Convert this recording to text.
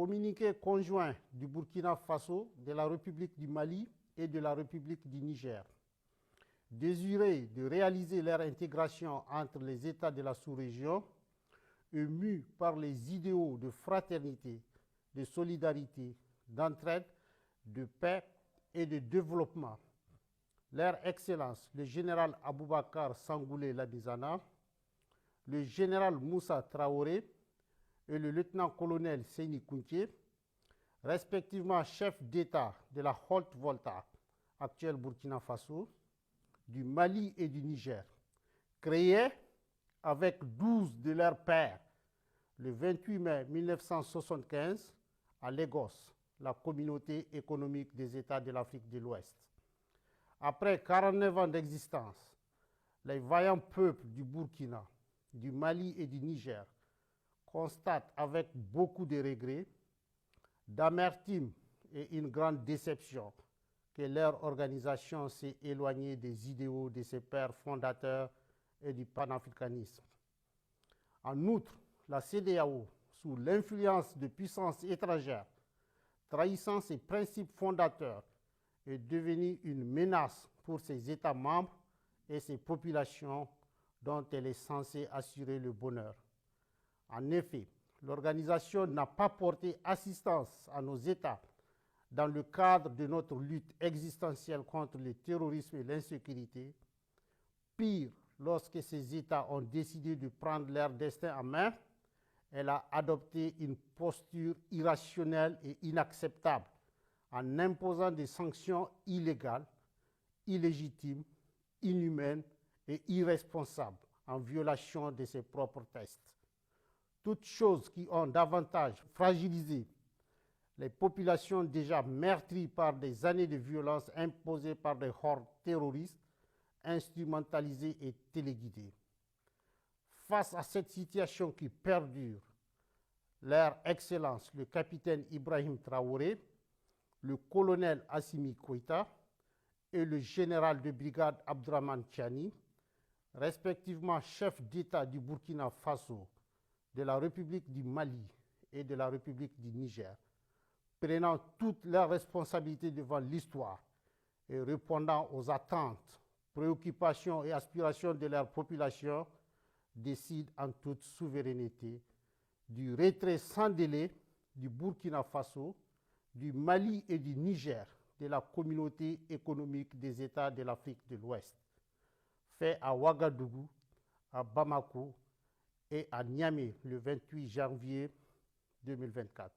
Communiqué conjoint du Burkina Faso, de la République du Mali et de la République du Niger. Désiré de réaliser leur intégration entre les États de la sous-région, émus par les idéaux de fraternité, de solidarité, d'entraide, de paix et de développement. Leur Excellence, le général Aboubakar Sangoulé Labizana, le général Moussa Traoré et le lieutenant-colonel Seyni Kounté, respectivement chefs d'État de la Haute-Volta, actuelle Burkina Faso, du Mali et du Niger, créés avec 12 de leurs pairs le 28 mai 1975 à Lagos, la communauté économique des États de l'Afrique de l'Ouest. Après 49 ans d'existence, les vaillants peuples du Burkina, du Mali et du Niger constatent avec beaucoup de regrets, d'amertume et une grande déception que leur organisation s'est éloignée des idéaux de ses pères fondateurs et du panafricanisme. En outre, la CEDEAO, sous l'influence de puissances étrangères, trahissant ses principes fondateurs, est devenue une menace pour ses États membres et ses populations dont elle est censée assurer le bonheur. En effet, l'organisation n'a pas porté assistance à nos États dans le cadre de notre lutte existentielle contre le terrorisme et l'insécurité. Pire, lorsque ces États ont décidé de prendre leur destin en main, elle a adopté une posture irrationnelle et inacceptable en imposant des sanctions illégales, illégitimes, inhumaines et irresponsables en violation de ses propres textes. Toutes choses qui ont davantage fragilisé les populations déjà meurtries par des années de violence imposées par des hordes terroristes, instrumentalisées et téléguidées. Face à cette situation qui perdure, leur Excellence, le capitaine Ibrahim Traoré, le colonel Assimi Goïta et le général de brigade Abdraman Tiani, respectivement chef d'État du Burkina Faso, de la République du Mali et de la République du Niger, prenant toutes leurs responsabilités devant l'histoire et répondant aux attentes, préoccupations et aspirations de leur population, décident en toute souveraineté du retrait sans délai du Burkina Faso, du Mali et du Niger de la communauté économique des États de l'Afrique de l'Ouest, fait à Ouagadougou, à Bamako et à Niamey le 28 janvier 2024.